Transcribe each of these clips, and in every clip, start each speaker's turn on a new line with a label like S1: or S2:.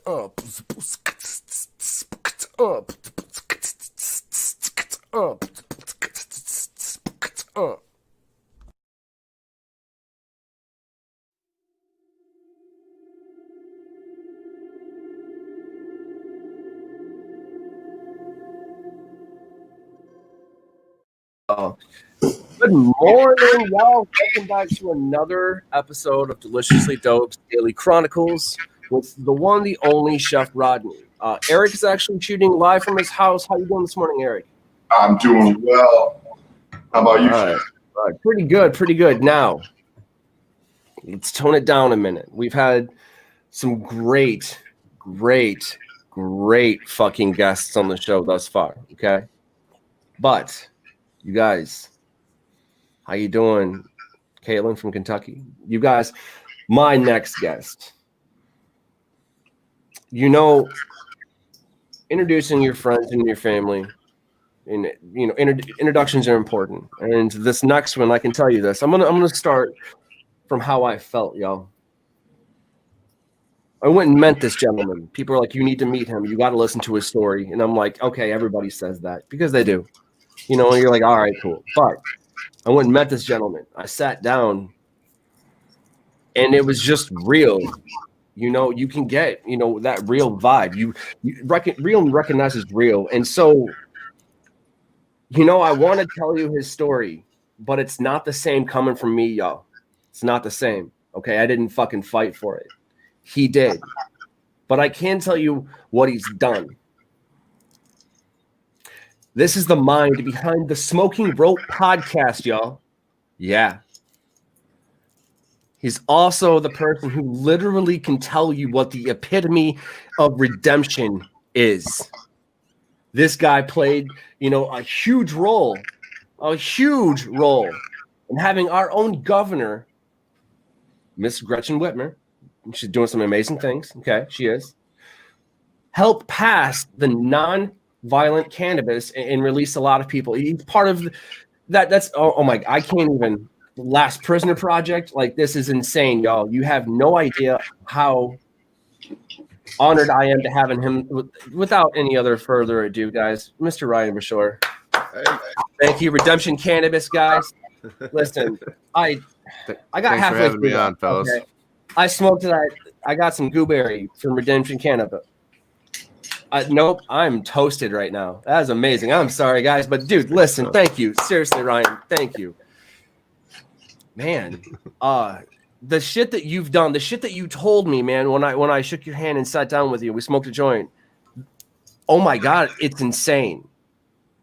S1: Good morning, y'all. Welcome back to another episode of Deliciously Dope's Daily Chronicles with the one, the only Chef Rodney. Eric is actually shooting live from his house. How you doing this morning, Eric?
S2: I'm doing well. How about you?
S1: All right. Pretty good. Now, let's tone it down a minute. We've had some great fucking guests on the show thus far, okay? But, you guys, how you doing? Caitlin from Kentucky. You guys, my next guest. You know, introducing your friends and your family, and introductions are important. And this next one, I can tell you this. I'm gonna start from how I felt, y'all. I went and met this gentleman. People are like, you need to meet him. You got to listen to his story. And I'm like, okay, everybody says that because they do. You know, and you're like, all right, cool. But I went and met this gentleman. I sat down, and it was just real. You know, you can get, that real vibe. Real recognizes real. And so, I want to tell you his story, but it's not the same coming from me, y'all. It's not the same. Okay, I didn't fucking fight for it. He did. But I can tell you what he's done. This is the mind behind the Smoking Rope podcast, y'all. Yeah. He's also the person who literally can tell you what the epitome of redemption is. This guy played, a huge role in having our own governor, Miss Gretchen Whitmer. She's doing some amazing things. Okay, she is. Help pass the non-violent cannabis and release a lot of people. He's part of that. That's oh my! I can't even. Last Prisoner Project. Like, this is insane, y'all. You have no idea how honored I am to having him. Without any other further ado, guys, Mr. Ryan Bashore. Thank you, Redemption Cannabis, guys. Listen, I got halfway through me on, fellas. Okay? I smoked that. I got some gooberry from Redemption Cannabis. Nope, I'm toasted right now. That is amazing. I'm sorry, guys, but dude, listen. Thank you, seriously, Ryan. Thank you. Man, the shit that you've done, the shit that you told me, man, when I shook your hand and sat down with you, we smoked a joint. Oh my God, it's insane.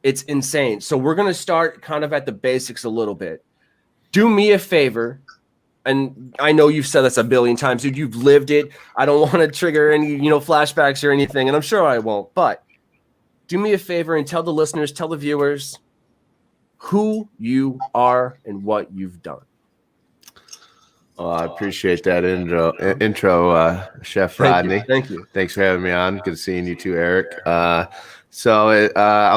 S1: It's insane. So we're going to start kind of at the basics a little bit. Do me a favor. And I know you've said this a billion times, dude, you've lived it. I don't want to trigger any, flashbacks or anything, and I'm sure I won't, but do me a favor and tell the listeners, tell the viewers who you are and what you've done.
S3: I appreciate that intro, Chef Rodney.
S1: Thank you.
S3: Thanks for having me on. Good seeing you too, Eric. I'll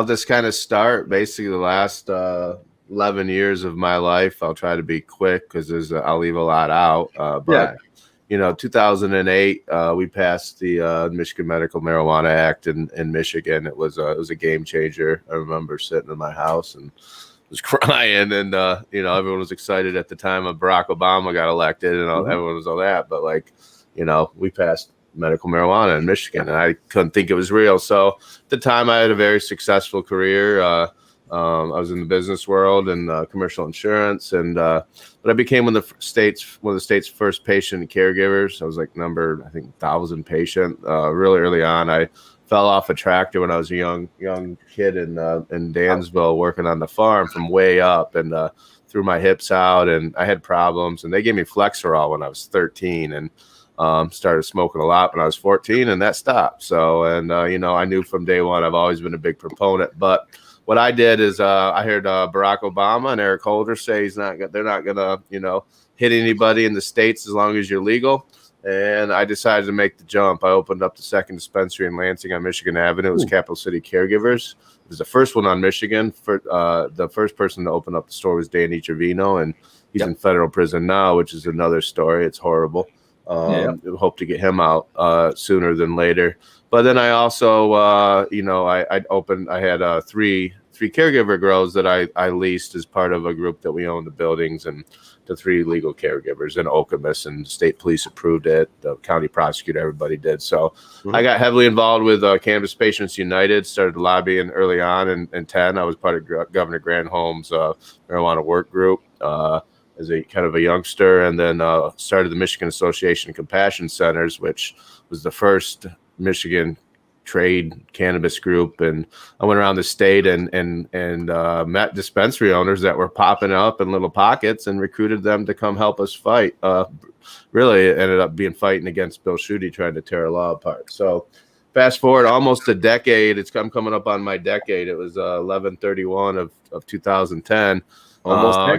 S3: just kind of start. Basically, the last 11 years of my life, I'll try to be quick because I'll leave a lot out. 2008, we passed the Michigan Medical Marijuana Act in Michigan. It was a game changer. I remember sitting in my house and was crying, and everyone was excited at the time of Barack Obama got elected, and everyone was all that. But we passed medical marijuana in Michigan, and I couldn't think it was real. So at the time, I had a very successful career. I was in the business world and commercial insurance, but I became one of the state's first patient caregivers. I was like number 1,000 patient. Really early on, I fell off a tractor when I was a young kid in Dansville working on the farm from way up, and threw my hips out, and I had problems, and they gave me Flexerol when I was 13, and started smoking a lot when I was 14, and that stopped. So, and I knew from day one I've always been a big proponent. But what I did is I heard Barack Obama and Eric Holder say they're not gonna hit anybody in the States as long as you're legal. And I decided to make the jump. I opened up the second dispensary in Lansing on Michigan Avenue. It was Capital City Caregivers. It was the first one on Michigan. The first person to open up the store was Danny Trevino, and he's in federal prison now, which is another story. It's horrible. Hope to get him out sooner than later. But then I also, I had three caregiver girls that I leased as part of a group that we own the buildings, and the 3 legal caregivers in Okemos, and state police approved it. The county prosecutor, everybody did. So I got heavily involved with Cannabis Patients United, started lobbying early on in 10. I was part of Governor Granholm's marijuana work group as a kind of a youngster, and then started the Michigan Association of Compassion Centers, which was the first Michigan trade cannabis group. And I went around the state and met dispensary owners that were popping up in little pockets and recruited them to come help us fight. Really, it ended up being fighting against Bill Schuette trying to tear our law apart. So fast forward almost a decade. I'm coming up on my decade. It was 11/31 of 2010. I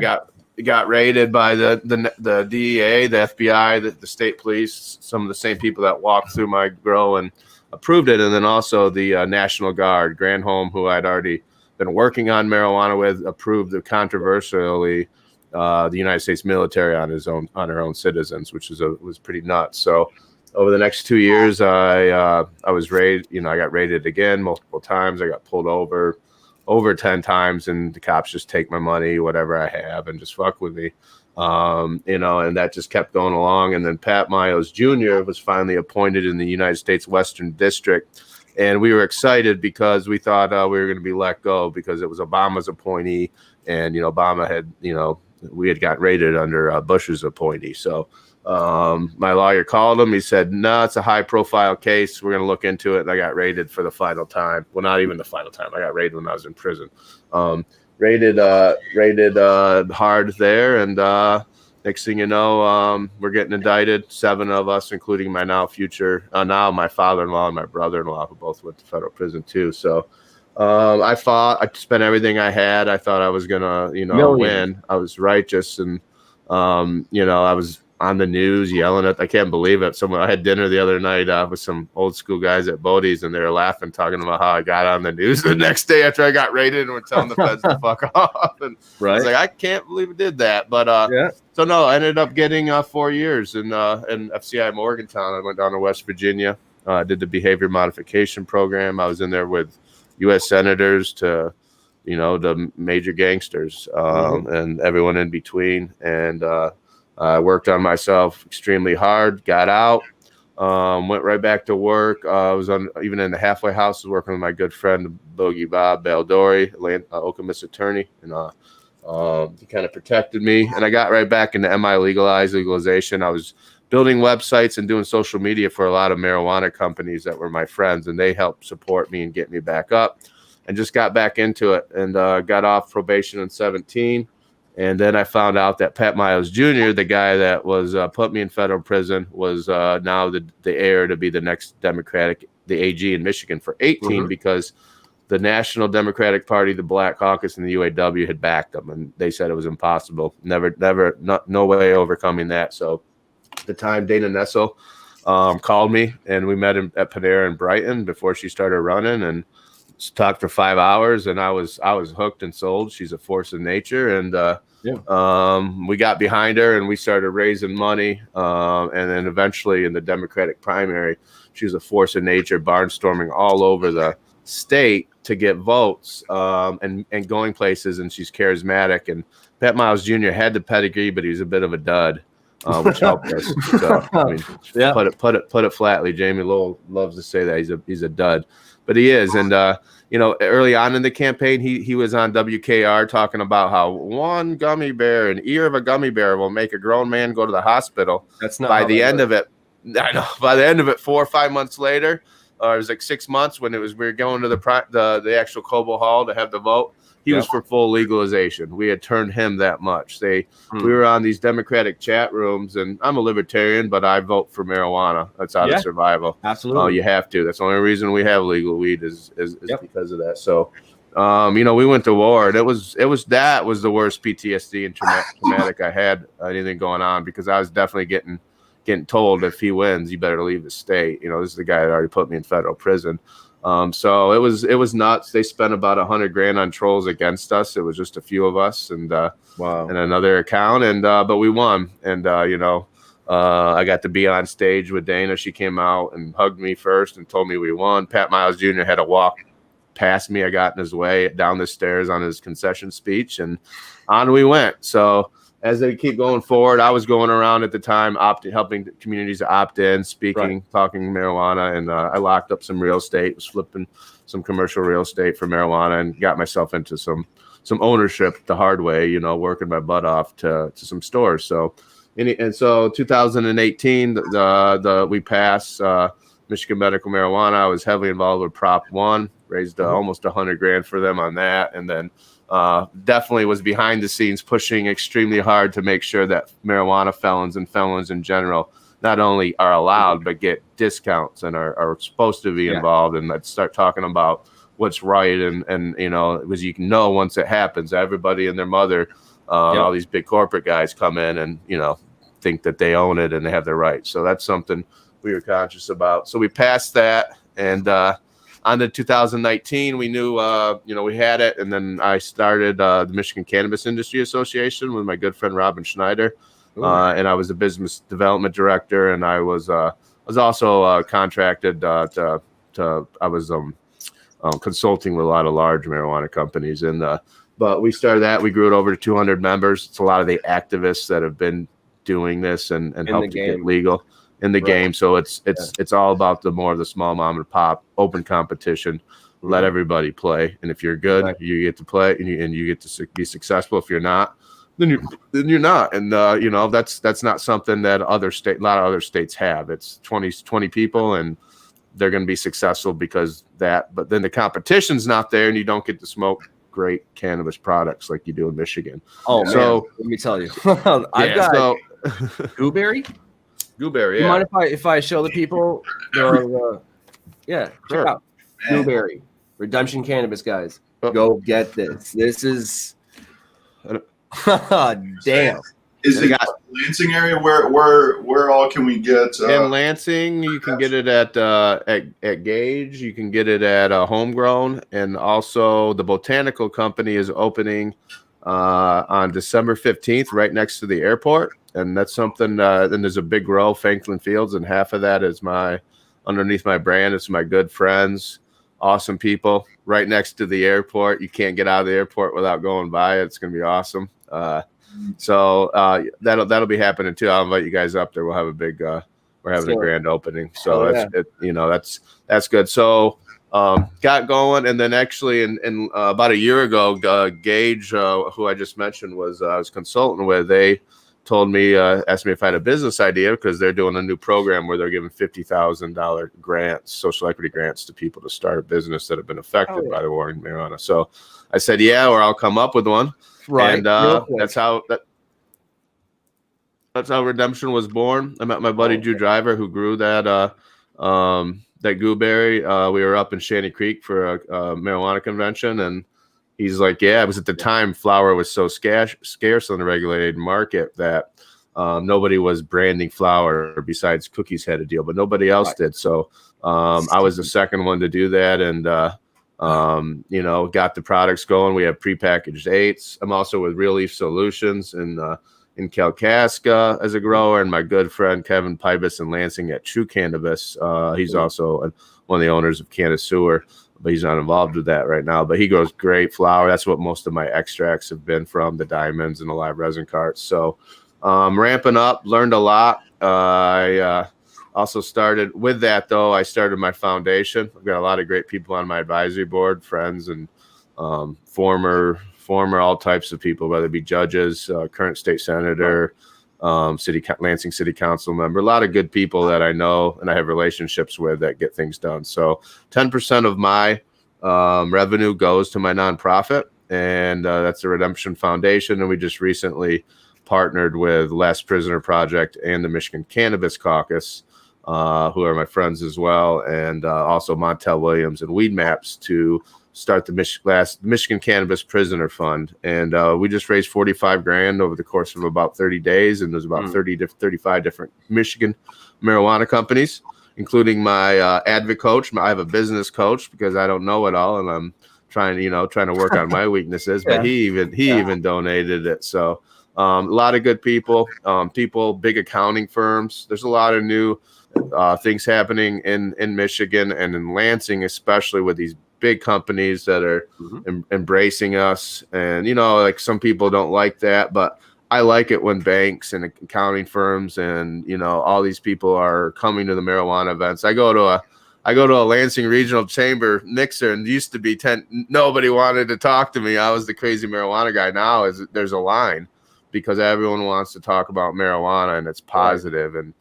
S3: got raided by the DEA, the FBI, the state police, some of the same people that walked through my grow and approved it, and then also the National Guard. Granholm, who I'd already been working on marijuana with, approved the controversially the United States military on our own citizens, which was pretty nuts. So over the next 2 years, I was raided. I got raided again multiple times. I got pulled over 10 times, and the cops just take my money, whatever I have, and just fuck with me. And that just kept going along. And then Pat Miles Jr. was finally appointed in the United States Western District. And we were excited because we thought we were going to be let go because it was Obama's appointee. And, Obama had, we had got raided under Bush's appointee. So my lawyer called him. He said, no, it's a high profile case. We're going to look into it. And I got raided for the final time. Well, not even the final time. I got raided when I was in prison. Raided hard there, and next thing you know, we're getting indicted. 7 of us, including my now my father-in-law and my brother-in-law, who both went to federal prison too. So I fought. I spent everything I had. I thought I was gonna, win. I was righteous, and I was on the news yelling at. I can't believe it. I had dinner the other night with some old school guys at Bodie's, and they were laughing, talking about how I got on the news the next day after I got raided, and we're telling the feds to fuck off. And I was like, I can't believe it did that. But so no, I ended up getting 4 years in FCI Morgantown. I went down to West Virginia, did the behavior modification program. I was in there with U.S. senators to, the major gangsters and everyone in between, and I worked on myself extremely hard, got out, went right back to work. I was even in the halfway house, working with my good friend, Bogey Bob Baldori, Okemos attorney. And he kind of protected me. And I got right back into MI legalization. I was building websites and doing social media for a lot of marijuana companies that were my friends. And they helped support me and get me back up, and just got back into it, and got off probation in 2017. And then I found out that Pat Miles Jr., the guy that was put me in federal prison, was now the heir to be the next the AG in Michigan for 2018, because the National Democratic Party, the Black Caucus, and the UAW had backed him, and they said it was impossible. No way overcoming that. So at the time, Dana Nessel called me, and we met him at Panera in Brighton before she started running, and talked for 5 hours, and I was hooked and sold. She's a force of nature, and we got behind her, and we started raising money, and then eventually in the Democratic primary, she was a force of nature, barnstorming all over the state to get votes, and going places, and she's charismatic. And Pat Miles Jr. had the pedigree, but he was a bit of a dud, which helped us. So, put it flatly. Jamie Lowell loves to say that he's a dud. But he is. And, early on in the campaign, he was on WKR talking about how one gummy bear, an ear of a gummy bear, will make a grown man go to the hospital. That's not by the end of it. I know. By the end of it, 4 or 5 months later, it was like 6 months when we were going to the actual Cobo Hall to have the vote. He was for full legalization. We had turned him that much. We were on these Democratic chat rooms, and I'm a libertarian, but I vote for marijuana. That's out of survival. Absolutely. You have to. That's the only reason we have legal weed is because of that. So, we went to war, and it was the worst PTSD and traumatic I had anything going on, because I was definitely getting told, if he wins, you better leave the state. This is the guy that already put me in federal prison. So it was nuts. They spent about $100,000 on trolls against us. It was just a few of us, and and another account, and but we won. And I got to be on stage with Dana. She came out and hugged me first and told me we won. Pat Miles Jr. had to walk past me. I got in his way down the stairs on his concession speech, and on we went. So as they keep going forward, I was going around at the time, helping communities to opt in, speaking, talking marijuana, and I locked up some real estate, was flipping some commercial real estate for marijuana, and got myself into some ownership the hard way, you know, working my butt off to some stores. So, and so 2018, we passed Michigan medical marijuana. I was heavily involved with Prop 1, raised almost $100,000 for them on that, and then definitely was behind the scenes pushing extremely hard to make sure that marijuana felons and felons in general not only are allowed but get discounts and are supposed to be involved. And let's start talking about what's right, and you know, because you can know once it happens, everybody and their mother, all these big corporate guys come in and, you know, think that they own it and they have their rights. So that's something we were conscious about. So we passed that, and on to 2019, we knew, you know, we had it. And then I started the Michigan Cannabis Industry Association with my good friend Robin Schneider. And I was a business development director. And I was also contracted I was consulting with a lot of large marijuana companies. And but we started that. We grew it over to 200 members. It's a lot of the activists that have been doing this and helped to get legal in the game. So it's all about the small mom and pop open competition. Let everybody play, and if you're good, you get to play, and you get to be successful. If you're not, then you're not. And you know, that's not something that a lot of other states have. It's 20 people, and they're going to be successful because that. But then the competition's not there, and you don't get to smoke great cannabis products like you do in Michigan.
S1: Oh, so man, let me tell you, I've got Gooberry.
S3: Gooberry,
S1: You mind if I show the people? Check out Gooberry Redemption Cannabis, guys. Go get this. This is damn.
S2: Is it Lansing area? Where all can we get?
S3: In Lansing, you can get it at Gage. You can get it at Homegrown, and also the Botanical Company is opening on December 15th, right next to the airport. And that's something. Then there's a big grow, Franklin Fields, and half of that is underneath my brand. It's my good friends, awesome people, right next to the airport. You can't get out of the airport without going by it. It's going to be awesome. So that'll be happening too. I'll invite you guys up there. We'll have a big. We're having a grand opening. So that's good. So got going, and then actually in about a year ago, Gage, who I just mentioned, I was consulting with. They told me, asked me if I had a business idea, because they're doing a new program where they're giving $50,000 grants, social equity grants, to people to start a business that have been affected by the war in marijuana. So I said, yeah, or I'll come up with one. Right. And that's how Redemption was born. I met my buddy Drew Driver, who grew that gooberry. We were up in Shanty Creek for a marijuana convention, and he's like, yeah, it was at the time flower was so scarce on the regulated market that nobody was branding flower besides Cookies had a deal, but nobody else did. So I was the second one to do that, and you know, got the products going. We have prepackaged eights. I'm also with Real Leaf Solutions in Kalkaska as a grower, and my good friend Kevin Pybus in Lansing at True Cannabis. He's also one of the owners of Cannasewer, but he's not involved with that right now. But he grows great flower. That's what most of my extracts have been from, the diamonds and the live resin carts. So ramping up, learned a lot. I also started with that, though. I started my foundation. I've got a lot of great people on my advisory board, friends and former all types of people, whether it be judges, current state senator, Lansing City Council member, a lot of good people that I know and I have relationships with that get things done. So 10% of my revenue goes to my nonprofit, and that's the Redemption Foundation. And we just recently partnered with Last Prisoner Project and the Michigan Cannabis Caucus, who are my friends as well, and also Montel Williams and Weed Maps to start the Michigan Cannabis Prisoner Fund. And we just raised $45,000 over the course of about 30 days. And there's about 30 to 35 different Michigan marijuana companies, including my advocate coach. I have a business coach because I don't know it all, and I'm trying to work on my weaknesses, but he even donated it. So A lot of good people, big accounting firms. There's a lot of new things happening in Michigan and in Lansing, especially with these big companies that are embracing us. And, like some people don't like that, but I like it when banks and accounting firms and, all these people are coming to the marijuana events. I go to a Lansing Regional Chamber mixer, and used to be nobody wanted to talk to me. I was the crazy marijuana guy. Now there's a line because everyone wants to talk about marijuana, and it's positive and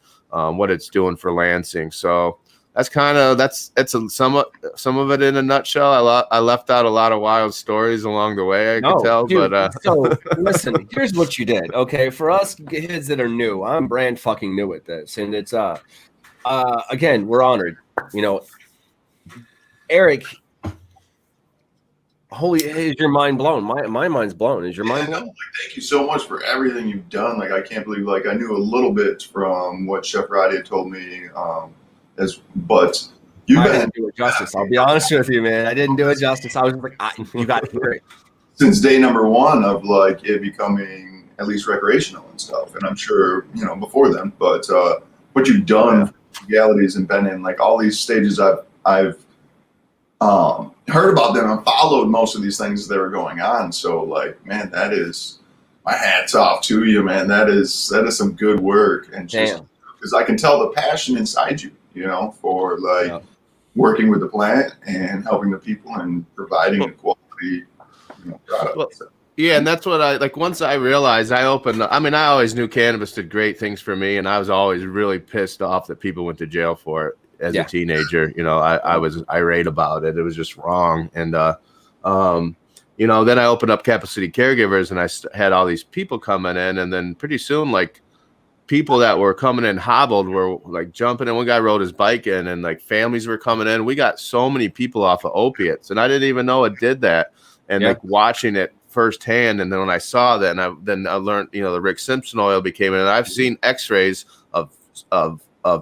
S3: what it's doing for Lansing. So that's some of it in a nutshell. I left out a lot of wild stories along the way. I could tell, dude, but
S1: so listen, here's what you did. Okay, for us kids that are new, I'm brand fucking new at this, and it's again, we're honored. Eric, is your mind blown? My mind's blown. Is your mind blown?
S2: Thank you so much for everything you've done. Like, I can't believe, like, I knew a little bit from what Chef Roddy had told me, but you
S1: didn't do it justice. I'll be honest with you, man. I didn't do it justice. I was like, you got to hear it.
S2: Since day number one of like it becoming at least recreational and stuff, and I'm sure before then, but what you've done, legalities, and been in like all these stages, I've heard about them and followed most of these things that are going on. So like, man, that is my hat's off to you, man. That is some good work, and just because I can tell the passion inside you, for like working with the plant and helping the people and providing a quality product.
S3: Well, yeah, and that's what I like. Once I realized, I always knew cannabis did great things for me, and I was always really pissed off that people went to jail for it as a teenager. I was irate about it. It was just wrong. And then I opened up Capacity Caregivers, and I had all these people coming in, and then pretty soon, like, people that were coming in hobbled were like jumping in. One guy rode his bike in, and like families were coming in. We got so many people off of opiates, and I didn't even know it did that. And like watching it firsthand, and then when I saw that, and I learned, the Rick Simpson oil became, and I've seen X-rays of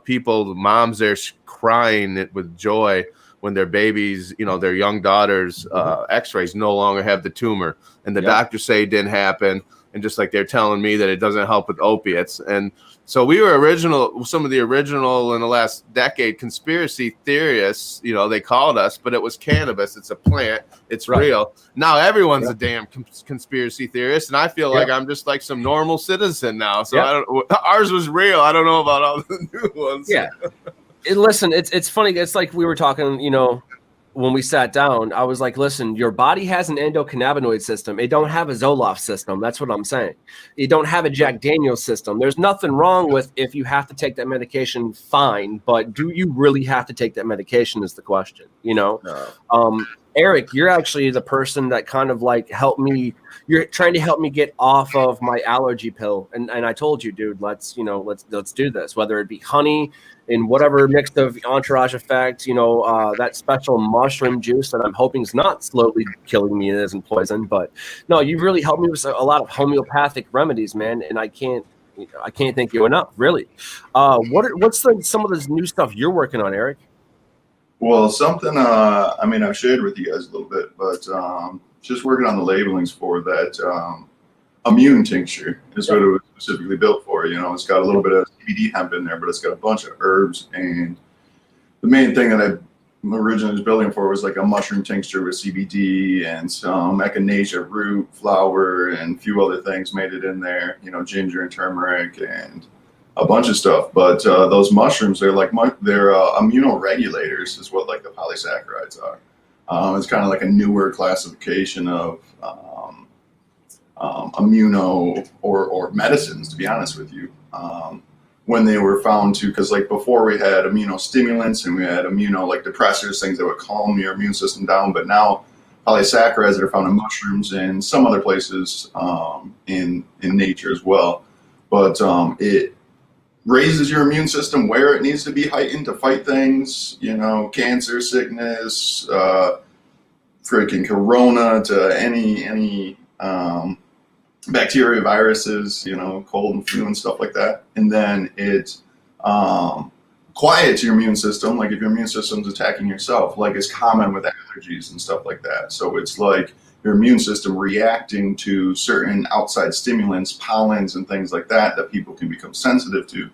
S3: people, the moms there crying with joy when their babies, their young daughters' X-rays no longer have the tumor, and the doctors say it didn't happen. And just like they're telling me that it doesn't help with opiates. And so we were some of the original in the last decade conspiracy theorists, they called us, but it was cannabis. It's a plant. It's real. Now everyone's a damn conspiracy theorist. And I feel like I'm just like some normal citizen now. So ours was real. I don't know about all the new ones.
S1: Yeah. Listen, it's funny. It's like we were talking, when we sat down, I was like, listen, your body has an endocannabinoid system. It don't have a Zoloft system. That's what I'm saying. You don't have a Jack Daniels system. There's nothing wrong with if you have to take that medication, fine. But do you really have to take that medication is the question, No. Eric, you're actually the person that kind of like helped me. You're trying to help me get off of my allergy pill. And I told you, dude, let's do this, whether it be honey and whatever mix of entourage effect, that special mushroom juice that I'm hoping is not slowly killing me and isn't poison. But no, you've really helped me with a lot of homeopathic remedies, man. And I can't thank you enough, really. What's some of this new stuff you're working on, Eric?
S2: Well, something, I've shared with you guys a little bit, but just working on the labelings for that immune tincture is what it was specifically built for. It's got a little bit of CBD hemp in there, but it's got a bunch of herbs. And the main thing that I originally was building for was like a mushroom tincture with CBD and some echinacea root, flower, and a few other things made it in there, ginger and turmeric and a bunch of stuff. But those mushrooms, they're immunoregulators is what like the polysaccharides are. It's kind of like a newer classification of immuno or medicines, to be honest with you. When they were found to, because like before we had immunostimulants and we had like depressors, things that would calm your immune system down, but now polysaccharides that are found in mushrooms and some other places in nature as well. But it raises your immune system where it needs to be heightened to fight things, cancer, sickness, freaking corona, to any bacteria, viruses, cold and flu and stuff like that. And then it quiets your immune system, like if your immune system's attacking yourself, like is common with allergies and stuff like that. So it's like your immune system reacting to certain outside stimulants, pollens, and things like that people can become sensitive to.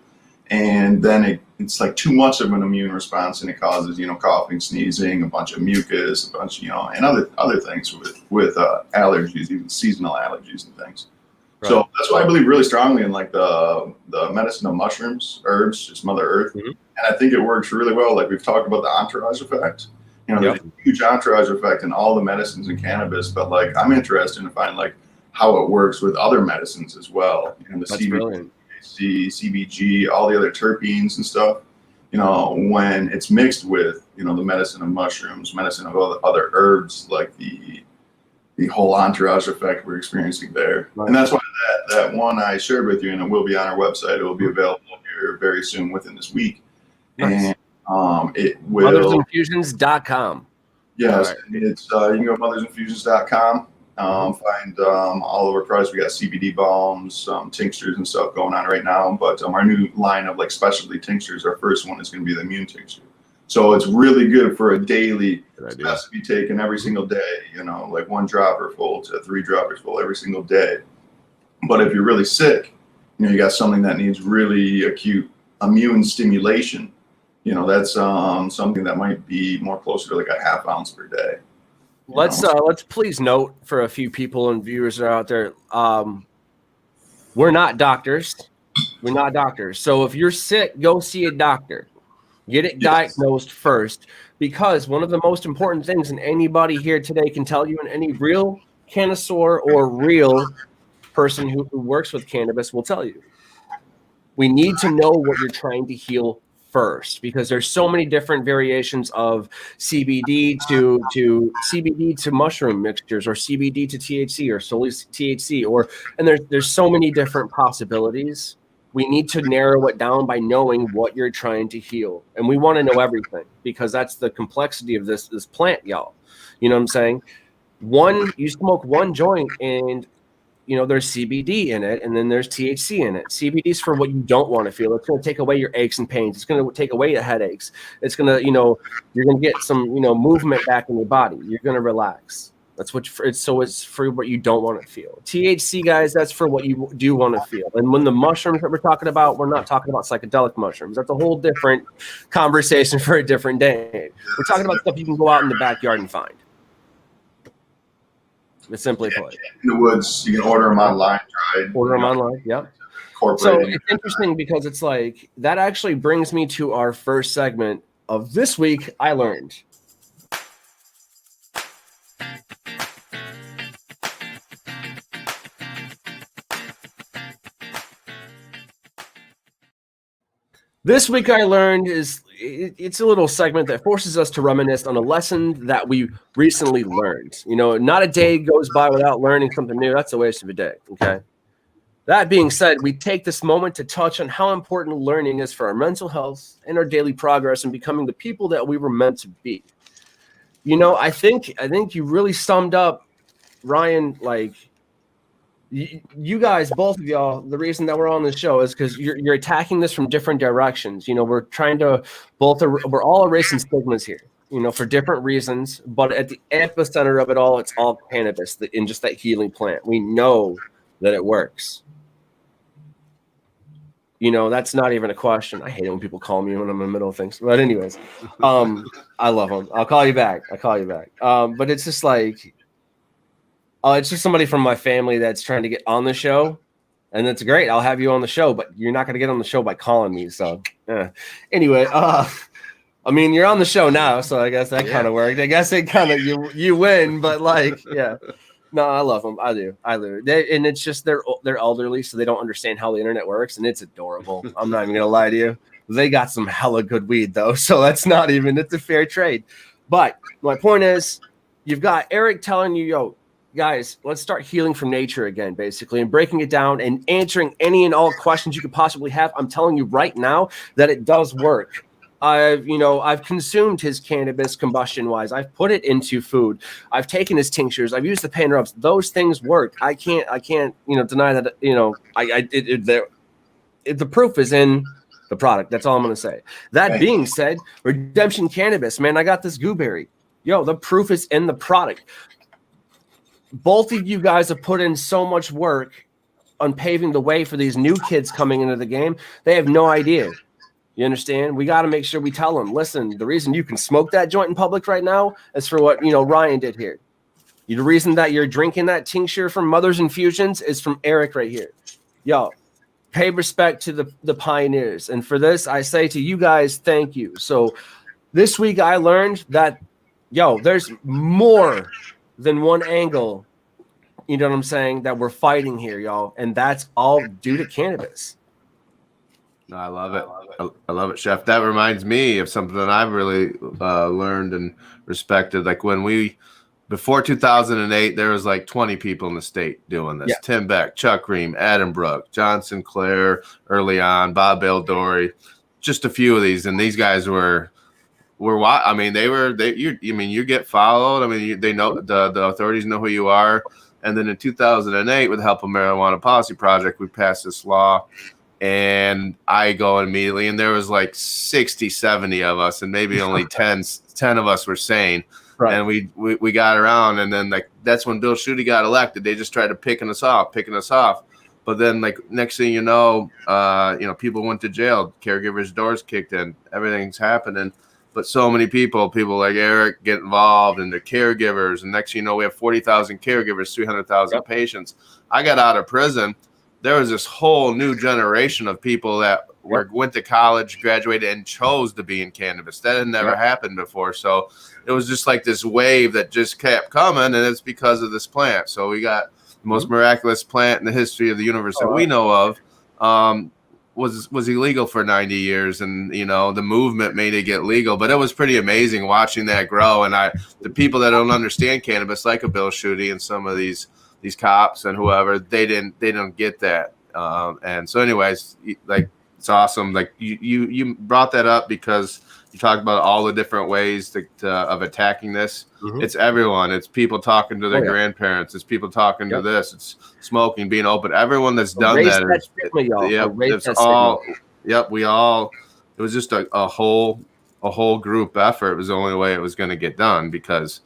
S2: And then it's like too much of an immune response, and it causes, coughing, sneezing, a bunch of mucus, a bunch, and other things with allergies, even seasonal allergies and things. Right. So that's why I believe really strongly in like the medicine of mushrooms, herbs, just Mother Earth. Mm-hmm. And I think it works really well. Like we've talked about the entourage effect. There's a huge entourage effect in all the medicines in cannabis, but like I'm interested in finding like how it works with other medicines as well. The
S1: that's
S2: CBD,
S1: brilliant.
S2: CBG, all the other terpenes and stuff, when it's mixed with, the medicine of mushrooms, medicine of other herbs, like the whole entourage effect we're experiencing there. Right. And that's why that one I shared with you, and it will be on our website. It will be available here very soon within this week. Nice. And it will
S1: mothersinfusions.com.
S2: Yes, right. It's you can go to mothersinfusions.com. Find all of our products. We got CBD balms, tinctures and stuff going on right now. But our new line of like specialty tinctures, our first one is going to be the immune tincture. So it's really good for a daily. It has to be taken every single day. Like 1 dropper full to 3 droppers full every single day. But if you're really sick, you got something that needs really acute immune stimulation. That's something that might be more closer to like a ½ ounce per day.
S1: Let's please note for a few people and viewers that are out there, we're not doctors. We're not doctors. So if you're sick, go see a doctor. Get it diagnosed first, because one of the most important things, and anybody here today can tell you, and any real connoisseur or real person who works with cannabis will tell you, we need to know what you're trying to heal first, because there's so many different variations of CBD to mushroom mixtures, or CBD to THC, or solely THC, and there's so many different possibilities. We need to narrow it down by knowing what you're trying to heal, and we want to know everything, because that's the complexity of this plant, y'all. You know what I'm saying? You smoke one joint, and there's CBD in it, and then there's THC in it. CBD is for what you don't want to feel. It's going to take away your aches and pains. It's going to take away the headaches. It's going to, you're going to get some, movement back in your body. You're going to relax. That's what it's for what you don't want to feel. THC, guys, that's for what you do want to feel. And when the mushrooms that we're talking about, we're not talking about psychedelic mushrooms. That's a whole different conversation for a different day. We're talking about stuff you can go out in the backyard and find. It's simply put.
S2: In the woods, you can order them online.
S1: Order them online, yep. So it's interesting, because it's like that actually brings me to our first segment of This Week I Learned. This Week I Learned it's a little segment that forces us to reminisce on a lesson that we recently learned. Not a day goes by without learning something new. That's a waste of a day, okay? That being said, we take this moment to touch on how important learning is for our mental health and our daily progress in becoming the people that we were meant to be. I think you really summed up, Ryan, like, you guys, both of y'all, the reason that we're on this show is because you're attacking this from different directions. We're trying to we're all erasing stigmas here, for different reasons. But at the epicenter of it all, it's all cannabis in just that healing plant. We know that it works. That's not even a question. I hate it when people call me when I'm in the middle of things. But anyways, I love them. I'll call you back. But it's just like, it's just somebody from my family that's trying to get on the show, and that's great. I'll have you on the show, but you're not going to get on the show by calling me. So anyway, you're on the show now, so I guess that kind of worked. I guess it kind of you win, but like, yeah. No, I love them. I do. And it's just they're elderly, so they don't understand how the internet works, and it's adorable. I'm not even going to lie to you. They got some hella good weed, though, so it's a fair trade. But my point is, you've got Eric telling you, yo, guys, let's start healing from nature again, basically, and breaking it down and answering any and all questions you could possibly have. I'm telling you right now that it does work. I've consumed his cannabis combustion-wise. I've put it into food. I've taken his tinctures. I've used the pain rubs. Those things work. I can't deny that. The proof is in the product. That's all I'm going to say. That being said, Redemption Cannabis, man, I got this gooberry. Yo, the proof is in the product. both of you guys have put in so much work on paving the way for these new kids coming into the game. They have no idea. You understand? We got to make sure we tell them, listen, the reason you can smoke that joint in public right now is for what, Ryan did here. The reason that you're drinking that tincture from Mother's Infusions is from Eric right here. Yo, pay respect to the pioneers. And for this, I say to you guys, thank you. So this week I learned that, there's more than one angle, you know what I'm saying, that we're fighting here, y'all. And that's all due to cannabis.
S3: No, I love it. I love it, Chef. That reminds me of something that I've really learned and respected. Like before 2008, there was like 20 people in the state doing this. Yeah. Tim Beck, Chuck Ream, Adam Brook, John Sinclair early on, Bob Eldori, just a few of these. And these guys were I mean, you get followed. I mean, they know the authorities know who you are. And then in 2008, with the help of Marijuana Policy Project, we passed this law. And I go immediately, and there was like 60, 70 of us, and maybe only 10 of us were sane. Right. And we got around, and then like that's when Bill Schuette got elected. They just tried to picking us off. But then like next thing you know, people went to jail, caregivers' doors kicked in, everything's happening. But so many people like Eric get involved, and the caregivers, and next thing you know, we have 40,000 caregivers, 300,000 patients. I got out of prison. There was this whole new generation of people that went to college, graduated, and chose to be in cannabis. That had never happened before. So it was just like this wave that just kept coming, and it's because of this plant. So we got the most miraculous plant in the history of the universe that we know of. Was illegal for 90 years, and the movement made it get legal. But it was pretty amazing watching that grow. And the people that don't understand cannabis, like a Bill Schuette and some of these cops and whoever, they don't get that. And so anyways, like, it's awesome. Like you brought that up because you talked about all the different ways of attacking this. Mm-hmm. It's everyone. It's people talking to their grandparents. It's people talking to this. It's smoking, being open. Everyone that's done that. It was just a whole group effort. It was the only way it was going to get done, because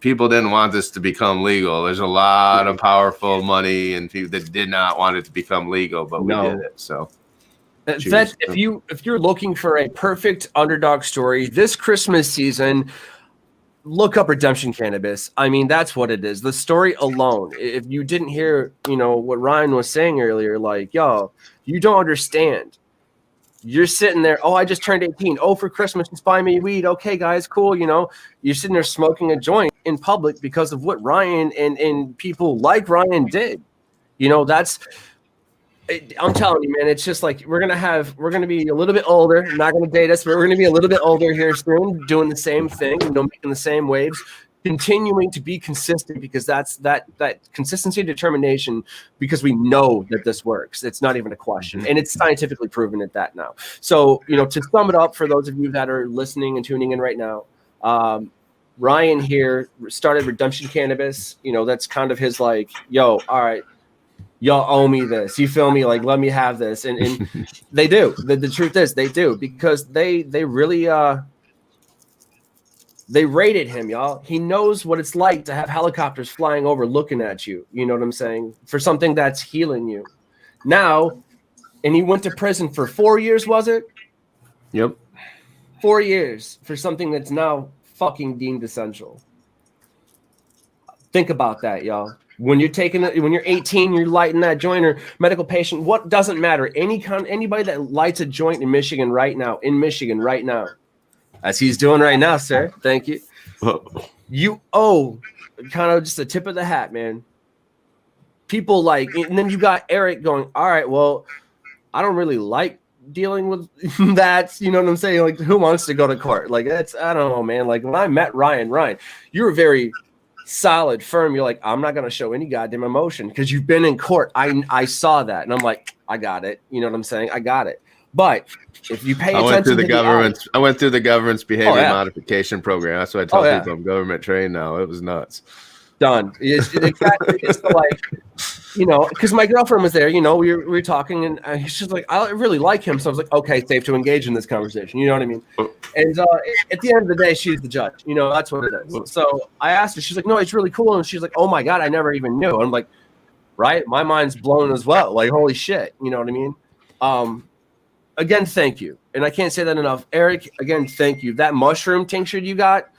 S3: people didn't want this to become legal. There's a lot of powerful money and people that did not want it to become legal, but we did it. So
S1: if you're looking for a perfect underdog story this Christmas season, look up Redemption Cannabis. I mean, that's what it is. The story alone. If you didn't hear, what Ryan was saying earlier, like, you don't understand. You're sitting there, I just turned 18. For Christmas, just buy me weed. Okay, guys, cool. You're sitting there smoking a joint in public because of what Ryan and people like Ryan did. I'm telling you, man, it's just like we're gonna be a little bit older. I'm not gonna date us, but we're gonna be a little bit older here soon, doing the same thing, making the same waves, continuing to be consistent, because that's that consistency and determination, because we know that this works. It's not even a question, and it's scientifically proven at that now. So, to sum it up for those of you that are listening and tuning in right now, Ryan here started Redemption Cannabis. That's kind of his like, all right, y'all owe me this. You feel me? Like, let me have this. And they do. The truth is they do, because they really they rated him, y'all. He knows what it's like to have helicopters flying over looking at you. You know what I'm saying? For something that's healing you. Now, and he went to prison for 4 years, was it?
S3: Yep.
S1: 4 years for something that's now fucking deemed essential. Think about that, y'all. When you're 18, you're lighting that joint, or medical patient, what doesn't matter. Anybody that lights a joint in Michigan right now, as he's doing right now, sir. Thank you. You owe kind of just a tip of the hat, man. People and then you got Eric going, all right, well, I don't really like dealing with that. You know what I'm saying? Like, who wants to go to court? Like, I don't know, man. Like, when I met Ryan, you were very solid, firm. You're like, I'm not going to show any goddamn emotion, because you've been in court. I saw that, and I'm like, I got it. You know what I'm saying? I got it. But if you pay attention, I went through the government's behavior modification program. That's what I tell people. I'm government trained now. It was nuts. Done. It's like you know, because my girlfriend was there, you know, we were talking, and she's like, I really like him. So I was like, okay, safe to engage in this conversation. You know what I mean? And at the end of the day, she's the judge. You know, that's what it is. So I asked her, she's like, no, it's really cool. And she's like, oh my God, I never even knew. And I'm like, right? My mind's blown as well. Like, holy shit. You know what I mean? Again, thank you. And I can't say that enough. Eric, again, thank you. That mushroom tincture you got,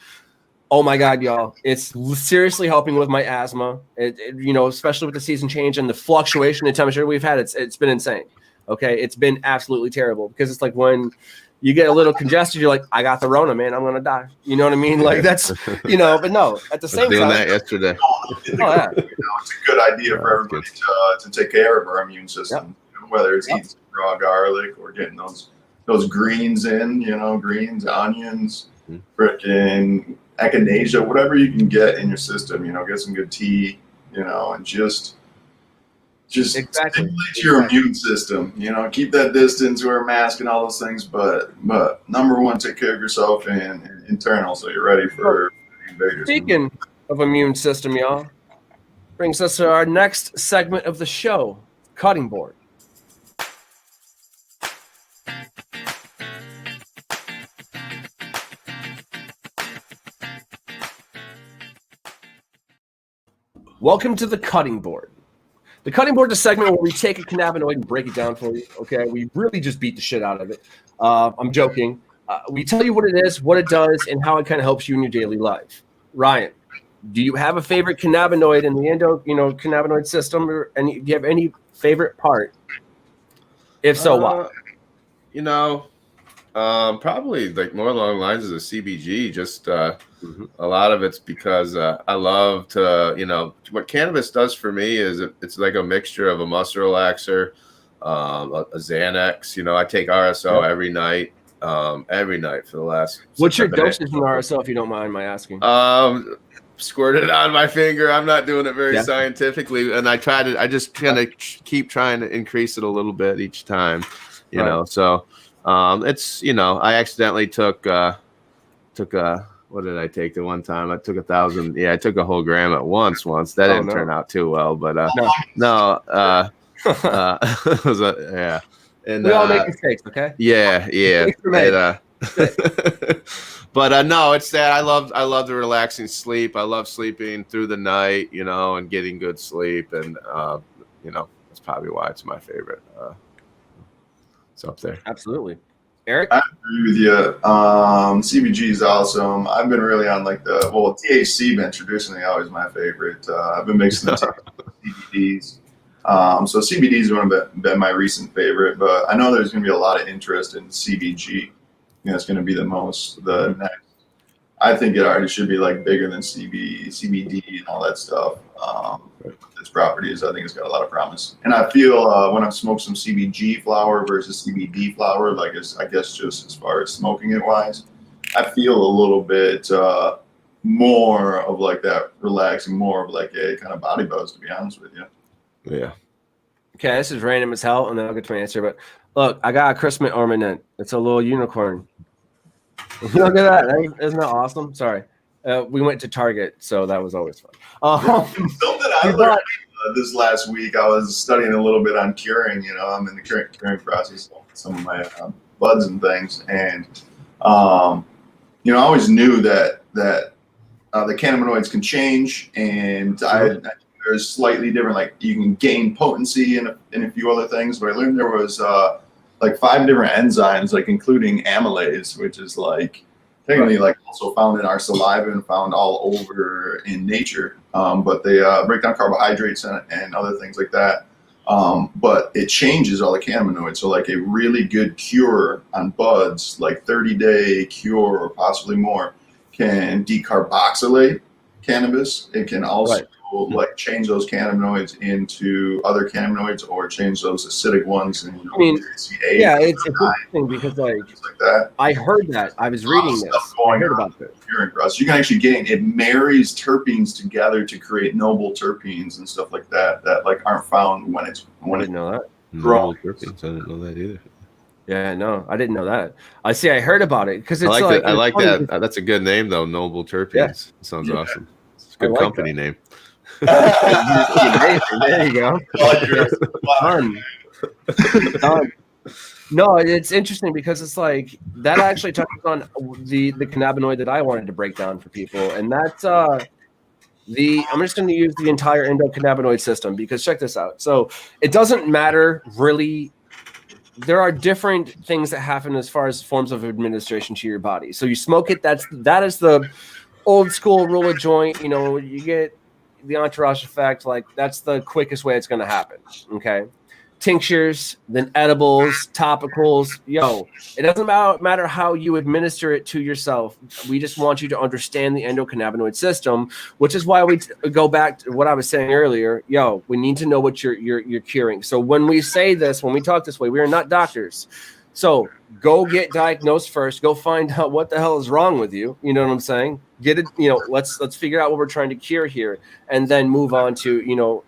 S1: oh my God, y'all! It's seriously helping with my asthma. You know, especially with the season change and the fluctuation in temperature we've had. It's been insane. Okay, it's been absolutely terrible because it's like when you get a little congested, you're like, I got the Rona, man. I'm gonna die. You know what I mean? Like that's, you know. But no, at the same
S3: doing
S1: time,
S3: that yesterday.
S2: You know, it's a good idea for everybody to take care of our immune system.
S1: Yep.
S2: You know, whether it's eating some raw garlic or getting those greens in. You know, greens, onions, frickin' echinacea, whatever you can get in your system, you know, get some good tea, you know, and just stimulate your immune system, you know, keep that distance, wear a mask and all those things, but number one, take care of yourself and internal so you're ready for invaders.
S1: Speaking of immune system, y'all, brings us to our next segment of the show, cutting board. Welcome to the cutting board. The cutting board is a segment where we take a cannabinoid and break it down for you. Okay, we really just beat the shit out of it. I'm joking. We tell you what it is, what it does, and how it kind of helps you in your daily life. Ryan, do you have a favorite cannabinoid in the cannabinoid system, or do you have any favorite part? If so, why?
S3: You know, probably like more along the lines of the CBG. Just a lot of it's because I love to, you know, what cannabis does for me is it's like a mixture of a muscle relaxer, a Xanax. You know, I take RSO every night for the last.
S1: What's your dosage in RSO, if you don't mind my asking?
S3: Squirt it on my finger. I'm not doing it very scientifically, and I just kind of keep trying to increase it a little bit each time. You know, so it's, you know, I accidentally took what did I take the one time? I took 1,000. Yeah, I took a whole gram at once. That didn't turn out too well, but no. It was yeah. And
S1: we all make mistakes, okay?
S3: Yeah. But no, it's that I love the relaxing sleep. I love sleeping through the night, you know, and getting good sleep, and you know, that's probably why it's my favorite. It's up there.
S1: Absolutely. Eric?
S2: I agree with you. CBG is awesome. I've been really on THC been traditionally always my favorite. I've been mixing the CBDs. So CBDs have been my recent favorite, but I know there's going to be a lot of interest in CBG. You know, it's going to be the next. I think it already should be like bigger than CBD and all that stuff. Its properties, I think it's got a lot of promise. And I feel when I've smoked some CBG flower versus CBD flower, like I guess just as far as smoking it wise, I feel a little bit more of like that relaxing, more of like a kind of body buzz, to be honest with you.
S3: Yeah.
S1: Okay, this is random as hell, and then I'll get to my answer. But look, I got a Christmas ornament. It's a little unicorn. Look at that. Isn't that awesome? Sorry. We went to Target, so that was always fun.
S2: Something I learned this last week, I was studying a little bit on curing. You know, I'm in the curing process of some of my buds and things. And, you know, I always knew that the cannabinoids can change. And there's slightly different, like you can gain potency in a few other things. But I learned there was like 5 different enzymes, like including amylase, which is like technically like also found in our saliva and found all over in nature. But they break down carbohydrates and other things like that. But it changes all the cannabinoids. So like a really good cure on buds, like 30-day cure or possibly more, can decarboxylate cannabis. It can also like change those cannabinoids into other cannabinoids or change those acidic ones. And, you know,
S1: I mean, yeah, it's interesting because like that. I heard that. I was reading this. I heard about this.
S2: You can actually it marries terpenes together to create noble terpenes and stuff like that that like aren't found when it's
S1: I didn't know that.
S3: Noble terpenes. I didn't know that either.
S1: Yeah, no, I didn't know that. I heard about it because it's
S3: I like that. That's a good name though. Noble terpenes. Yeah. Sounds awesome. It's a good company name.
S1: There you go. Done. Done. No, it's interesting because it's like that actually touches on the cannabinoid that I wanted to break down for people, and that's I'm just going to use the entire endocannabinoid system because check this out. So it doesn't matter really. There are different things that happen as far as forms of administration to your body. So you smoke it. That is the old school roll a joint. You know, you get the entourage effect. Like that's the quickest way it's going to happen. Okay. Tinctures, then edibles, topicals. Yo, it doesn't matter how you administer it to yourself. We just want you to understand the endocannabinoid system, which is why we go back to what I was saying earlier. Yo, we need to know what you're curing. So when we say this, when we talk this way, we are not doctors. So go get diagnosed first. Go find out what the hell is wrong with you. You know what I'm saying? Get it. You know, let's figure out what we're trying to cure here, and then move on to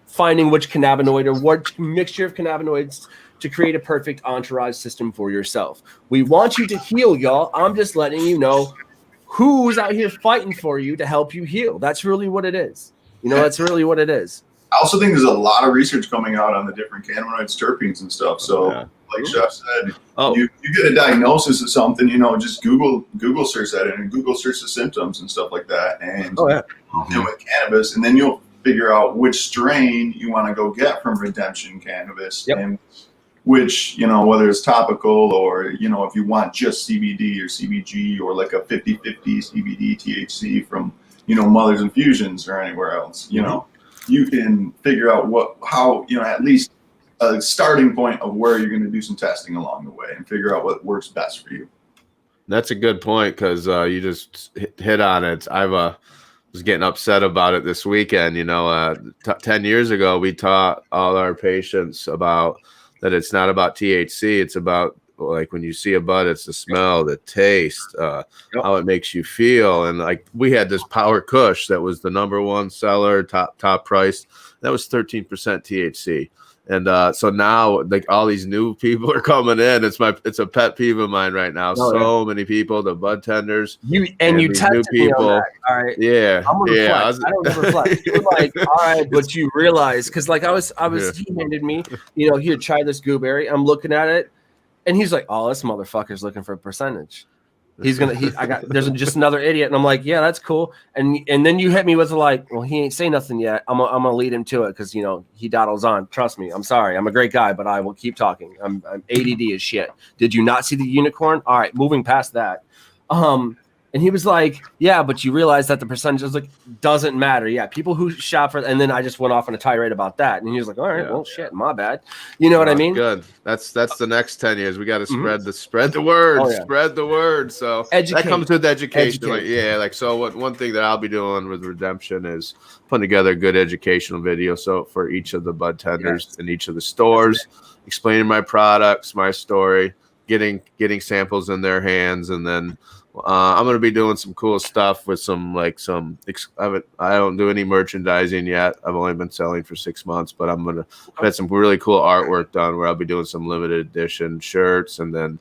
S1: finding which cannabinoid or what mixture of cannabinoids to create a perfect entourage system for yourself. We want you to heal, y'all. I'm just letting you know who's out here fighting for you to help you heal. That's really what it is. That's really what it is.
S2: I also think there's a lot of research coming out on the different cannabinoids, terpenes, and stuff. So, like Chef said, you get a diagnosis of something, just Google search that and Google search the symptoms and stuff like that. And, and with cannabis, and then you'll figure out which strain you want to go get from Redemption Cannabis and which, whether it's topical or, if you want just CBD or CBG or like a 50-50 CBD THC from, Mother's Infusions or anywhere else, you can figure out how at least a starting point of where you're going to do some testing along the way and figure out what works best for you.
S3: That's a good point because you just hit on it. Was getting upset about it this weekend. 10 years ago, we taught all our patients about that it's not about THC. It's about like when you see a bud, it's the smell, the taste, how it makes you feel. And like we had this Power Kush that was the #1 seller, top price. That was 13% THC. And so now, like all these new people are coming in. It's a pet peeve of mine right now. Many people, the bud tenders,
S1: you tested new people. Me on that. All right,
S3: yeah.
S1: I don't reflect. You're like, all right, but you realize because like I was, he handed me, here, try this gooberry. I'm looking at it, and he's like, oh, this motherfucker's looking for a percentage. There's just another idiot. And I'm like, yeah, that's cool. And then you hit me with like, well, he ain't say nothing yet. I'm gonna lead him to it. Cause he dawdles on. Trust me. I'm sorry. I'm a great guy, but I will keep talking. I'm ADD as shit. Did you not see the unicorn? All right. Moving past that. And he was like, yeah, but you realize that the percentage is like, doesn't matter. Yeah. People who shop for, and then I just went off on a tirade about that. And he was like, all right, well, shit, my bad. You know what I mean?
S3: Good. That's the next 10 years. We got to spread the word, spread the word. So that comes with education. One thing that I'll be doing with Redemption is putting together a good educational video. So for each of the bud tenders in each of the stores, explaining my products, my story, getting samples in their hands. And then, I'm going to be doing some cool stuff with I don't do any merchandising yet. I've only been selling for 6 months, but I've had some really cool artwork done where I'll be doing some limited edition shirts. And then,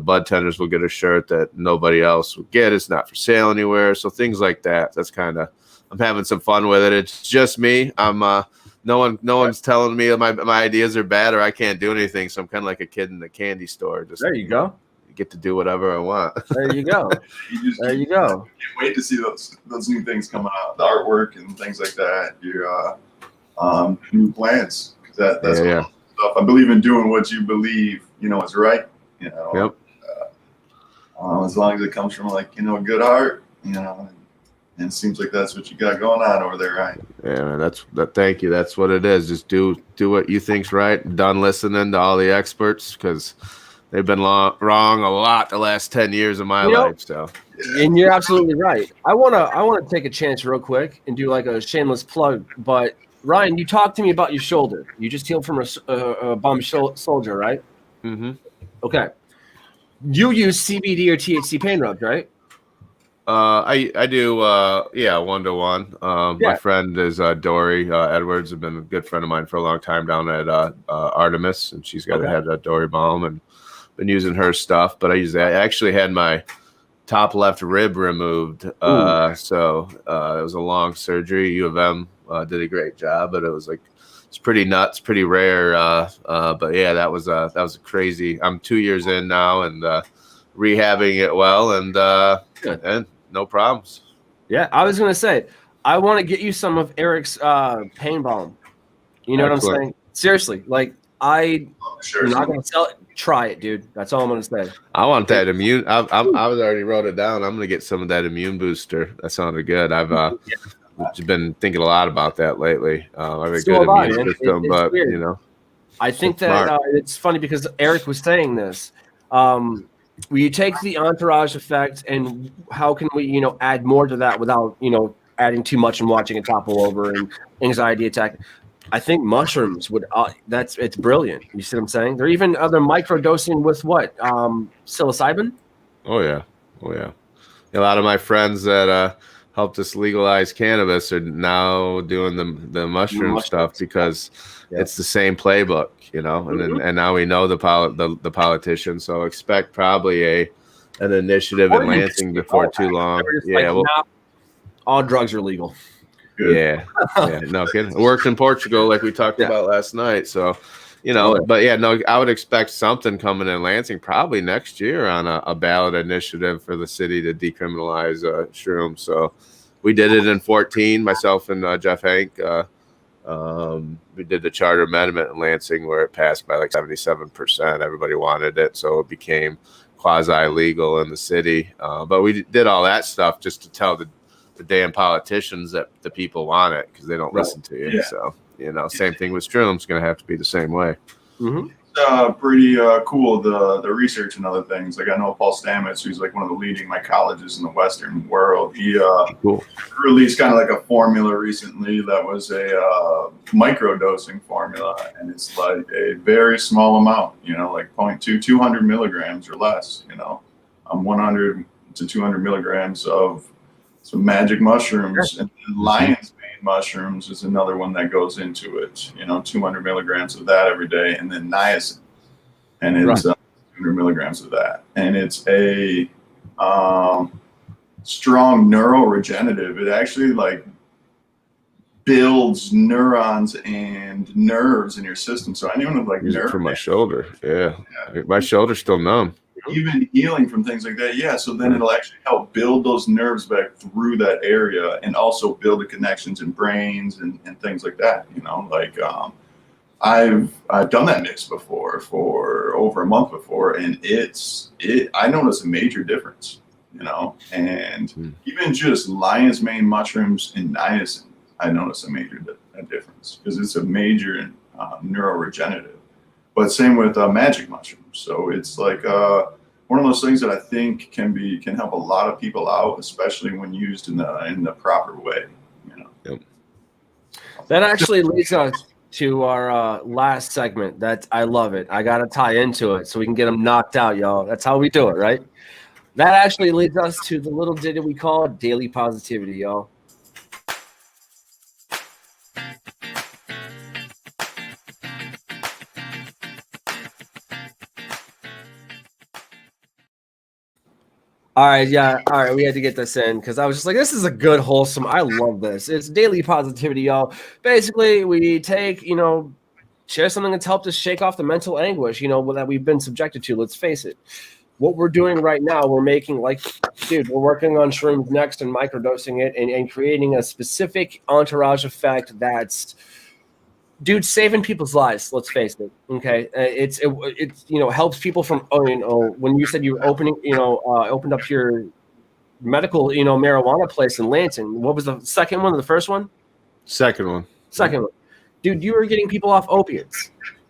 S3: bud tenders will get a shirt that nobody else will get. It's not for sale anywhere. So things like that. That's I'm having some fun with it. It's just me. No one's telling me my ideas are bad or I can't do anything. So I'm kind of like a kid in the candy store.
S1: There you go.
S3: Get to do whatever I want.
S1: There you go. There you go.
S2: Can't wait to see those new things coming out, the artwork and things like that. Your new plans. That's stuff. I believe in doing what you believe is right.
S3: Yep.
S2: As long as it comes from a good heart, and it seems like that's what you got going on over there, right?
S3: Yeah, man, thank you. That's what it is. Just do what you think's right. Done listening to all the experts because they've been wrong a lot the last 10 years of my life. So,
S1: and you're absolutely right. I wanna take a chance real quick and do like a shameless plug. But Ryan, you talked to me about your shoulder. You just healed from a bum soldier, right?
S3: Mm-hmm.
S1: Okay. You use CBD or THC pain rubs, right?
S3: I do. 1-to-1. My friend is Dory Edwards. Has been a good friend of mine for a long time down at Artemis, and she's got had a Dory balm and been using her stuff. But I actually had my top left rib removed. So it was a long surgery. U of M did a great job, but it's pretty nuts, pretty rare. But yeah, that was a crazy. I'm 2 years in now and rehabbing it well, and no problems.
S1: Yeah, I was gonna say, I want to get you some of Eric's pain balm. You know what I'm saying? Seriously, like I'm not gonna sell it. Try it, dude. That's all I'm gonna say.
S3: I want that immune. I was already wrote it down. I'm gonna get some of that immune booster. That sounded good. I've been thinking a lot about that lately. I have a good immune system, but weird. You know,
S1: I think that it's funny because Eric was saying this. We take the entourage effect, and how can we, you know, add more to that without, you know, adding too much and watching it topple over and anxiety attack. I think mushrooms would. It's brilliant. You see what I'm saying? They're even other microdosing with what? Psilocybin.
S3: Oh yeah. A lot of my friends that helped us legalize cannabis are now doing the mushroom stuff because it's the same playbook, you know. And now we know the politicians, so expect probably an initiative in Lansing before too long. Yeah,
S1: all drugs are legal.
S3: Yeah, no kidding. It works in Portugal, like we talked about last night. So, you know, but yeah, no, I would expect something coming in Lansing probably next year on a ballot initiative for the city to decriminalize shrooms. So, we did it in 2014. Myself and Jeff Hank, we did the charter amendment in Lansing where it passed by like 77%. Everybody wanted it, so it became quasi legal in the city. But we did all that stuff just to tell the damn politicians that the people want it because they don't listen to you. Yeah. So, you know, same thing with shrooms, going to have to be the same way.
S2: Pretty cool, the research and other things. Like I know Paul Stamets, who's like one of the leading mycologists in the Western world. He released kind of like a formula recently that was a microdosing formula, and it's like a very small amount, you know, like 200 milligrams or less, you know, 100 to 200 milligrams of some magic mushrooms, and lion's mane mushrooms is another one that goes into it. You know, 200 milligrams of that every day, and then niacin, and it's 200 milligrams of that, and it's a strong neuroregenerative. It actually like builds neurons and nerves in your system. So anyone with like nerve
S3: for my shoulder, my shoulder's still numb.
S2: Even healing from things like that, so then it'll actually help build those nerves back through that area, and also build the connections in brains and things like that. You know, like I've done that mix before for over a month before, and I noticed a major difference. You know, and even just lion's mane mushrooms and niacin, I noticed a major difference because it's a major neuroregenerative. But same with magic mushrooms. So it's like one of those things that I think can help a lot of people out, especially when used in the proper way. You know.
S3: Yep.
S1: That actually leads us to our last segment. I love it. I got to tie into it so we can get them knocked out, y'all. That's how we do it, right? That actually leads us to the little ditty we call daily positivity, y'all. All right, we had to get this in because I was just like, this is a good, wholesome. I love this. It's daily positivity, y'all. Basically, we take, you know, share something that's helped us shake off the mental anguish, you know, that we've been subjected to. Let's face it. What we're doing right now, we're making we're working on shrooms next and microdosing it and creating a specific entourage effect that's, dude, saving people's lives. Let's face it. Okay, it's you know, helps people from when you said you were opened up your medical marijuana place in Lansing. What was the second one or the first one?
S3: Second one.
S1: Dude, you were getting people off opiates.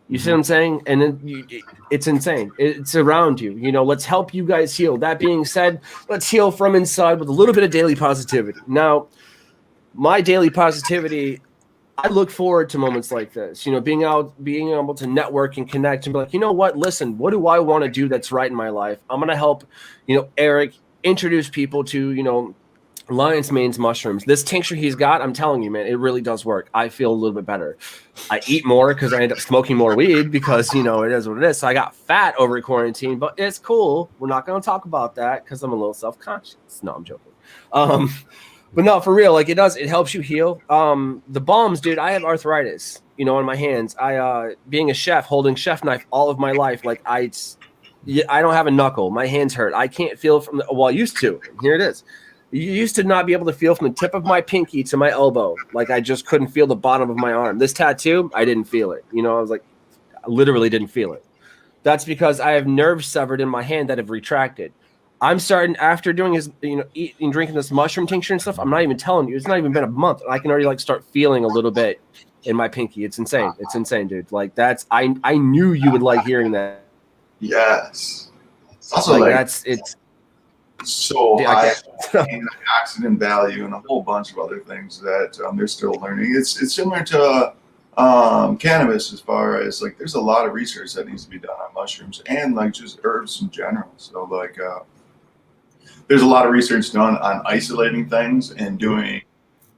S1: You see what I'm saying? And then it's insane. It's around you. You know, let's help you guys heal. That being said, let's heal from inside with a little bit of daily positivity. Now, my daily positivity, I look forward to moments like this, you know, being able to network and connect and be like, you know what, listen, what do I want to do that's right in my life? I'm going to help, you know, Eric introduce people to, you know, lion's mane's mushrooms. This tincture he's got, I'm telling you, man, it really does work. I feel a little bit better. I eat more because I end up smoking more weed because, you know, it is what it is. So I got fat over quarantine, but it's cool. We're not going to talk about that because I'm a little self-conscious. No, I'm joking. But no, for real, like it helps you heal. The balms, dude, I have arthritis, you know, in my hands. I being a chef, holding chef knife all of my life, like I don't have a knuckle. My hands hurt. I can't feel from I used to. Here it is. You used to not be able to feel from the tip of my pinky to my elbow. Like I just couldn't feel the bottom of my arm. This tattoo, I didn't feel it. You know, I was like, I literally didn't feel it. That's because I have nerves severed in my hand that have retracted. I'm starting after doing his, you know, eating, drinking this mushroom tincture and stuff. I'm not even telling you. It's not even been a month. I can already like start feeling a little bit in my pinky. It's insane. It's insane, dude. Like I knew you would like hearing that.
S2: Yes. It's also like
S1: it's
S2: so high antioxidant value and a whole bunch of other things that they're still learning. It's similar to cannabis as far as like there's a lot of research that needs to be done on mushrooms and like just herbs in general. So like there's a lot of research done on isolating things and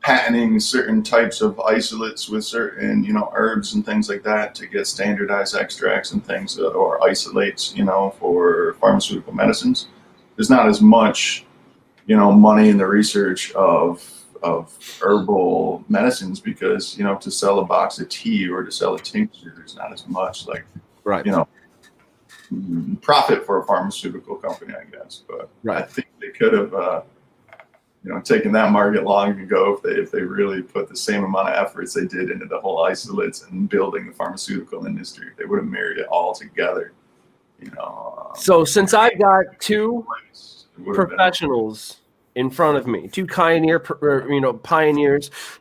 S2: patenting certain types of isolates with certain, you know, herbs and things like that to get standardized extracts and things or isolates, you know, for pharmaceutical medicines. There's not as much, you know, money in the research of herbal medicines because, you know, to sell a box of tea or to sell a tincture, there's not as much like,
S1: right,
S2: you know, profit for a pharmaceutical company, I guess. But
S1: right.
S2: I think they could have, you know, taken that market long ago if they really put the same amount of efforts they did into the whole isolates and building the pharmaceutical industry. They would have married it all together, you know.
S1: So since I've got two professionals in front of me, two pioneers,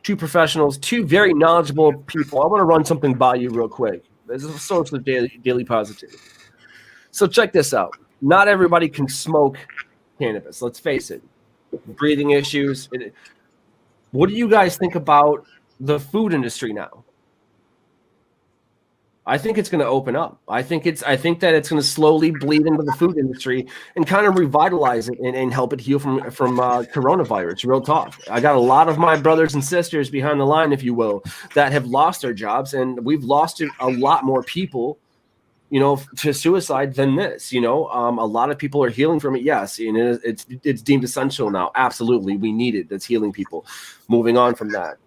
S1: two professionals, two very knowledgeable people, I want to run something by you real quick. This is a source of daily positivity. So check this out. Not everybody can smoke cannabis. Let's face it. Breathing issues. What do you guys think about the food industry now? I think it's going to open up. I think that it's going to slowly bleed into the food industry and kind of revitalize it and help it heal from coronavirus. Real talk. I got a lot of my brothers and sisters behind the line, if you will, that have lost their jobs, and we've lost a lot more people, you know, to suicide than this. You know, a lot of people are healing from it. Yes, and it's deemed essential now. Absolutely, we need it. That's healing people. Moving on from that.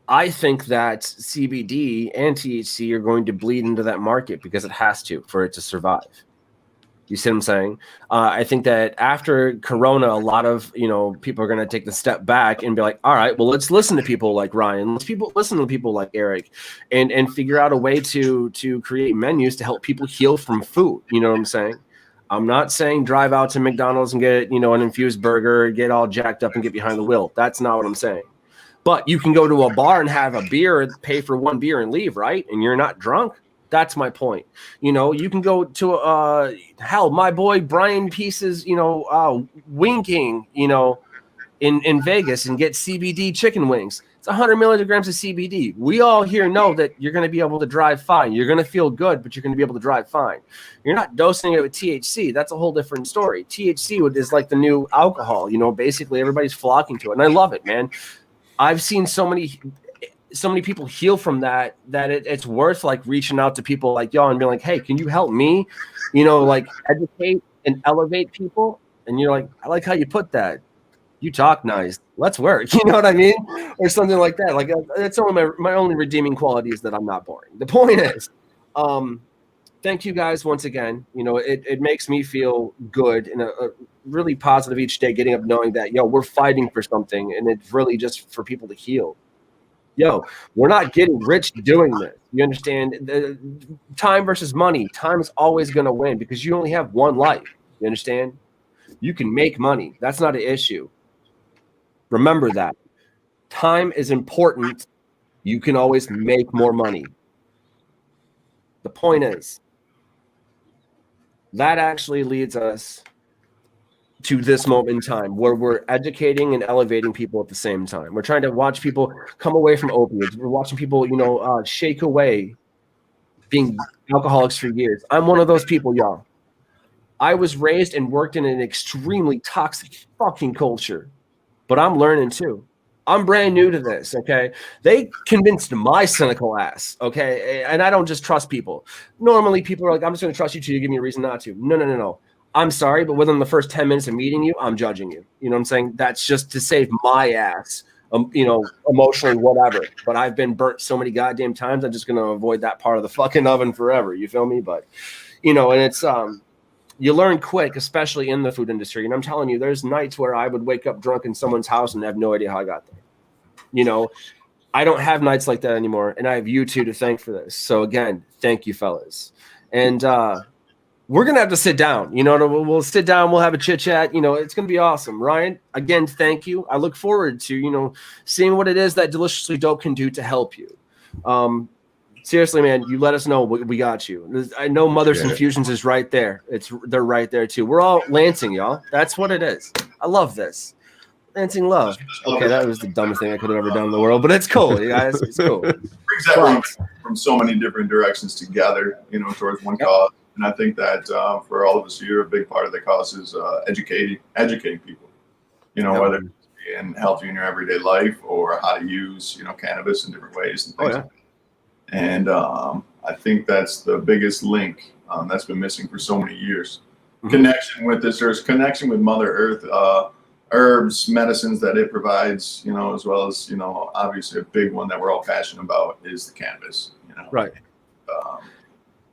S1: I think that CBD and THC are going to bleed into that market because it has to for it to survive. You see what I'm saying? I think that after Corona, a lot of, you know, people are going to take the step back and be like, all right, well, let's listen to people like Ryan. Let's listen to people like Eric and figure out a way to create menus to help people heal from food. You know what I'm saying? I'm not saying drive out to McDonald's and get, you know, an infused burger, get all jacked up and get behind the wheel. That's not what I'm saying. But you can go to a bar and have a beer, pay for one beer and leave, right? And you're not drunk. That's my point. You know, you can go to hell, my boy Brian Peace's, you know, winking, you know, in Vegas and get CBD chicken wings. It's 100 milligrams of CBD. We all here know that you're going to be able to drive fine. You're going to feel good, but you're going to be able to drive fine. You're not dosing it with THC. That's a whole different story. THC is like the new alcohol. You know, basically everybody's flocking to it, and I love it, man. I've seen so many people heal from that it's worth like reaching out to people like y'all and being like, hey, can you help me, you know, like educate and elevate people? And you're like, I like how you put that. You talk nice. Let's work. You know what I mean? Or something like that. Like that's only my only redeeming quality is that I'm not boring. The point is, thank you guys once again. You know, it makes me feel good and a really positive each day, getting up knowing that, yo, we're fighting for something, and it's really just for people to heal. Yo, we're not getting rich doing this. You understand? The time versus money. Time is always going to win because you only have one life. You understand? You can make money. That's not an issue. Remember that. Time is important. You can always make more money. The point is, that actually leads us to this moment in time where we're educating and elevating people at the same time. We're trying to watch people come away from opiates. We're watching people, you know, shake away being alcoholics for years. I'm one of those people, y'all. I was raised and worked in an extremely toxic fucking culture, but I'm learning too. I'm brand new to this, okay? They convinced my cynical ass, okay? And I don't just trust people. Normally, people are like, I'm just going to trust you till you give me a reason not to. No. I'm sorry, but within the first 10 minutes of meeting you, I'm judging you. You know what I'm saying? That's just to save my ass, emotionally, whatever. But I've been burnt so many goddamn times. I'm just going to avoid that part of the fucking oven forever. You feel me? But, and it's, you learn quick, especially in the food industry. And I'm telling you, there's nights where I would wake up drunk in someone's house and have no idea how I got there. I don't have nights like that anymore. And I have you two to thank for this. So again, thank you, fellas. And, we're going to have to sit down, we'll sit down. We'll have a chit chat. It's going to be awesome. Ryan, again, thank you. I look forward to, seeing what it is that Deliciously Dope can do to help you. Seriously, man, you let us know. We got you. I know Mother's Infusions is right there. They're right there too. We're all Lansing, y'all. That's what it is. I love this. Lansing love. Okay, that was the dumbest thing I could have ever done in the world, but it's cool, you guys. It's cool.
S2: Brings everyone from so many different directions together, towards one cause. And I think that for all of us here, a big part of the cause is educating people, whether it's being healthy in your everyday life or how to use, cannabis in different ways and things. Oh, yeah. And I think that's the biggest link that's been missing for so many years. Mm-hmm. Connection with this earth, connection with Mother Earth, herbs, medicines that it provides, as well as, obviously a big one that we're all passionate about is the cannabis,
S1: Right.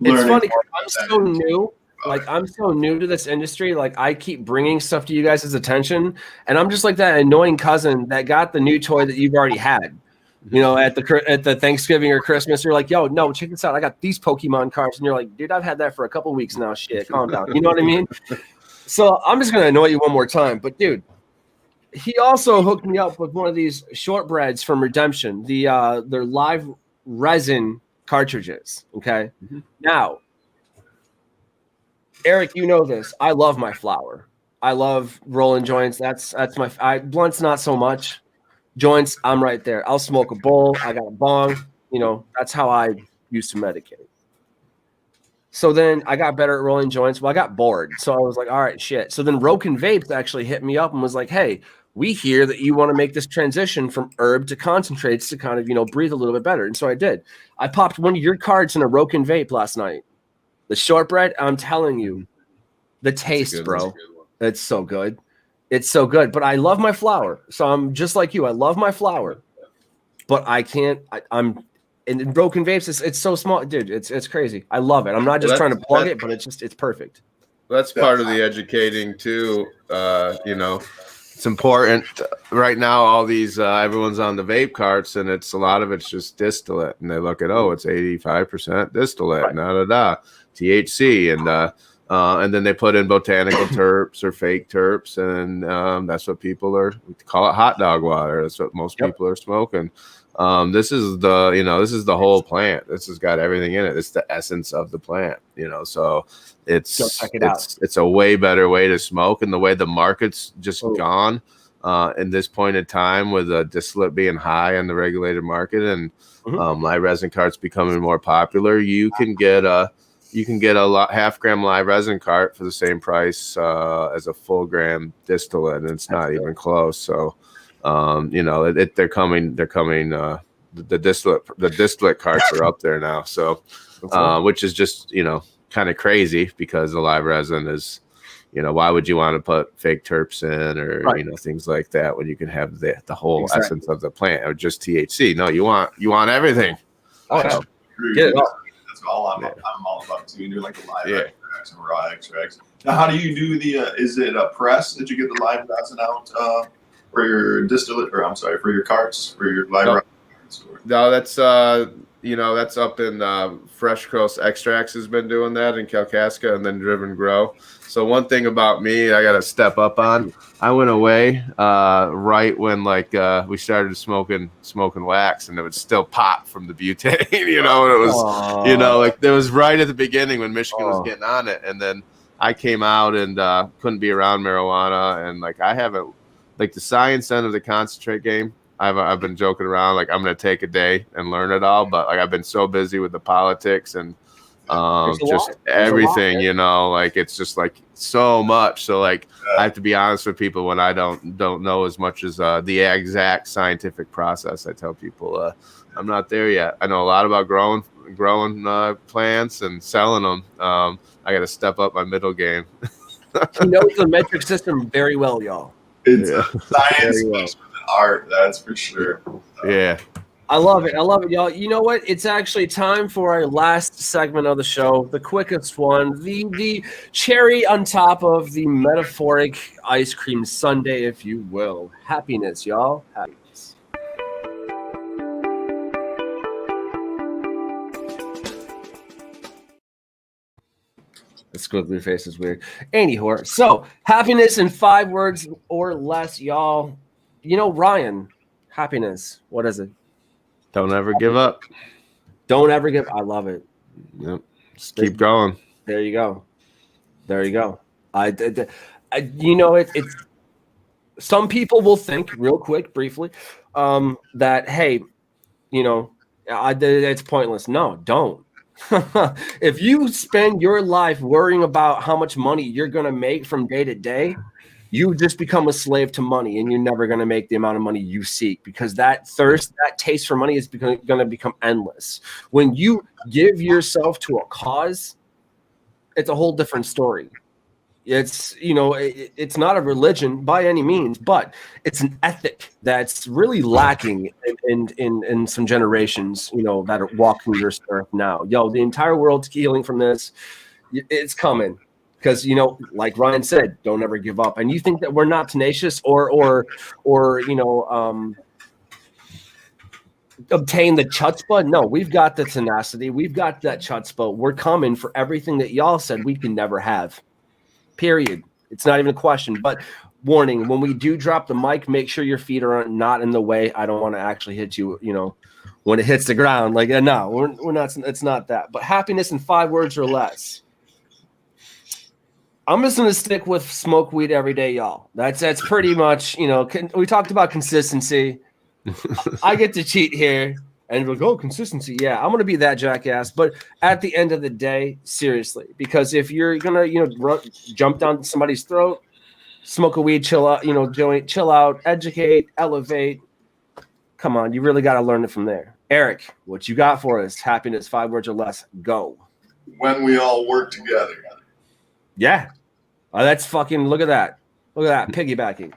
S1: It's funny. I'm so new. I'm so new to this industry. I keep bringing stuff to you guys' attention, and I'm just like that annoying cousin that got the new toy that you've already had. At the Thanksgiving or Christmas, you're like, "Yo, no, check this out. I got these Pokemon cards," and you're like, "Dude, I've had that for a couple weeks now. Shit, calm down." You know what I mean? So I'm just gonna annoy you one more time. But dude, he also hooked me up with one of these shortbreads from Redemption. Their live resin cartridges. Okay. Mm-hmm. Now, Eric, you know this. I love my flower. I love rolling joints. That's my blunts, not so much. Joints, I'm right there. I'll smoke a bowl. I got a bong. That's how I used to medicate. So then I got better at rolling joints. Well, I got bored. So I was like, all right, shit. So then Roken Vapes actually hit me up and was like, hey, we hear that you want to make this transition from herb to concentrates to kind of, breathe a little bit better. And so I did. I popped one of your cards in a Roken Vape last night. The shortbread, I'm telling you, the taste, bro. It's so good. It's so good. But I love my flower. So I'm just like you. I love my flower. But I can't. I'm in Roken Vapes. It's so small, dude. It's crazy. I love it. I'm not just trying to plug it, but it's perfect.
S3: That's part of the educating too. It's important right now. All these everyone's on the vape carts, and a lot of it's just distillate, and they look at it's 85% distillate, right. THC, and then they put in botanical terps or fake terps, and that's what we call it hot dog water. That's what most people are smoking. This is the whole plant. This has got everything in it. It's the essence of the plant, so it's a way better way to smoke. And the way the market's just gone in this point in time, with distillate being high in the regulated market and live resin carts becoming more popular, you can get a half gram live resin cart for the same price as a full gram distillate, and it's not even close. So they're coming. The distillate carts are up there now. So, which is just kind of crazy, because the live resin is, why would you want to put fake terps in or things like that when you can have the whole essence of the plant or just THC? No, you want everything.
S2: Oh, so, get it all. That's all I'm all about too. You do like the live extracts and raw extracts. Now, how do you do is it a press that you get the live resin out for your distillate, or I'm sorry, for your carts, for your live resin?
S3: No, that's that's up in Fresh Coast Extracts has been doing that in Kalkaska, and then Driven Grow. So one thing about me, I got to step up on. I went away right when we started smoking wax, and it would still pop from the butane. And it was it was right at the beginning when Michigan was getting on it, and then I came out and couldn't be around marijuana, and I haven't the science end of the concentrate game. I've been joking around I'm going to take a day and learn it all, but I've been so busy with the politics and just everything, it's just so much. So I have to be honest with people when I don't know as much as the exact scientific process. I tell people I'm not there yet. I know a lot about growing plants and selling them. I got to step up my middle game.
S1: He knows the metric system very well, y'all.
S2: It's
S3: Yeah.
S2: science
S1: Very well.
S2: mixed with art, that's for sure.
S3: Yeah.
S1: I love it. I love it, y'all. You know what? It's actually time for our last segment of the show, the quickest one, the cherry on top of the metaphoric ice cream sundae, if you will. Happiness, y'all. Happiness. The squiggly face is weird. Anyhow, so happiness in 5 words or less, y'all. You know, Ryan, happiness. What is it?
S3: Don't ever give up.
S1: Don't ever give. I love it.
S3: Yep. Just keep going.
S1: There you go. There you go. You know, it's some people will think real quick, briefly, that, hey, you know, it's pointless. No, don't. If you spend your life worrying about how much money you're going to make from day to day, you just become a slave to money, and you're never going to make the amount of money you seek, because that thirst, that taste for money is going to become endless. When you give yourself to a cause, it's a whole different story. It's, you know, it's not a religion by any means, but it's an ethic that's really lacking in some generations, you know, that are walking this earth now. Yo, the entire world's healing from this. It's coming. Because, you know, like Ryan said, don't ever give up. And you think that we're not tenacious or you know, obtain the chutzpah? No, we've got the tenacity. We've got that chutzpah. We're coming for everything that y'all said we can never have. Period. It's not even a question. But warning, when we do drop the mic, make sure your feet are not in the way. I don't want to actually hit you, you know, when it hits the ground. Like, no, we're not. It's not that. But happiness in 5 words or less. I'm just going to stick with smoke weed every day, y'all. That's pretty much, you know, we talked about consistency. I get to cheat here and we'll go consistency. Yeah, I'm going to be that jackass. But at the end of the day, seriously, because if you're going to, you know, jump down somebody's throat, smoke a weed, chill out, you know, chill out, educate, elevate. Come on, you really got to learn it from there. Eric, what you got for us? Happiness, 5 words or less. Go.
S2: When we all work together.
S1: Yeah. That's fucking, look at that. Look at that, piggybacking.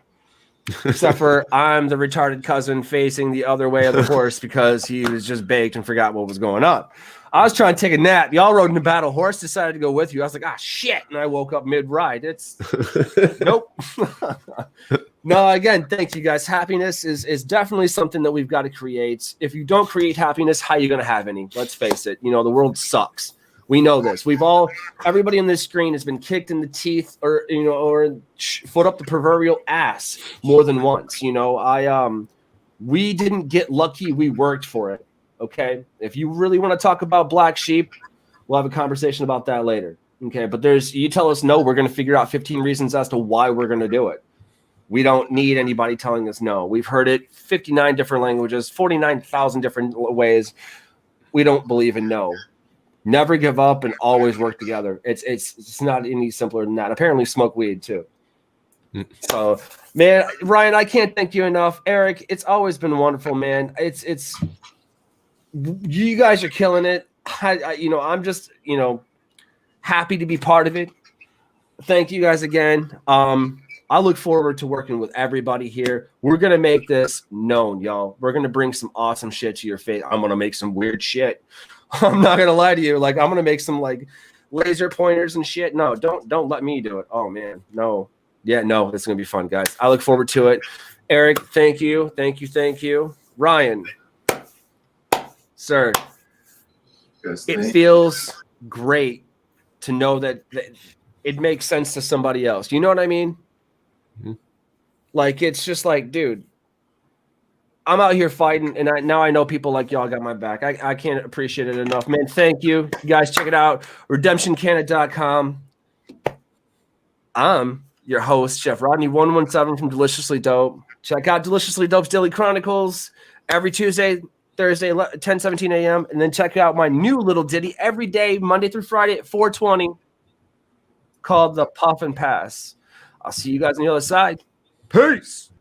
S1: Except for I'm the retarded cousin facing the other way of the horse because he was just baked and forgot what was going on. I was trying to take a nap. Y'all rode in the battle. Horse decided to go with you. I was like, shit. And I woke up mid-ride. It's nope. No, again, thank you guys. Happiness is definitely something that we've got to create. If you don't create happiness, how are you going to have any? Let's face it. You know, the world sucks. We know this. Everybody on this screen has been kicked in the teeth or, you know, or foot up the proverbial ass more than once. You know, we didn't get lucky. We worked for it. Okay. If you really want to talk about black sheep, we'll have a conversation about that later. Okay. But you tell us no, we're going to figure out 15 reasons as to why we're going to do it. We don't need anybody telling us no. We've heard it 59 different languages, 49,000 different ways. We don't believe in no. Never give up and always work together. It's not any simpler than that. Apparently smoke weed too. So, man, Ryan, I can't thank you enough. Eric, it's always been wonderful, man. It's you guys are killing it. You know, I'm just, you know, happy to be part of it. Thank you guys again. I look forward to working with everybody here. We're going to make this known, y'all. We're going to bring some awesome shit to your face. I'm going to make some weird shit. I'm not going to lie to you. Like, I'm going to make some, like, laser pointers and shit. No, don't let me do it. Oh, man. No. Yeah, no. It's going to be fun, guys. I look forward to it. Eric, thank you. Thank you. Thank you. Ryan, sir, it feels great to know that it makes sense to somebody else. You know what I mean? Mm-hmm. Like, it's just like, dude, I'm out here fighting, and now I know people like y'all got my back. I can't appreciate it enough, man. Thank you. You guys, check it out, redemptioncanada.com. I'm your host, Chef Rodney 117 from Deliciously Dope. Check out Deliciously Dope's Daily Chronicles every Tuesday, Thursday, 10:17 a.m. And then check out my new little ditty every day, Monday through Friday at 4:20, called The Puff and Pass. I'll see you guys on the other side. Peace.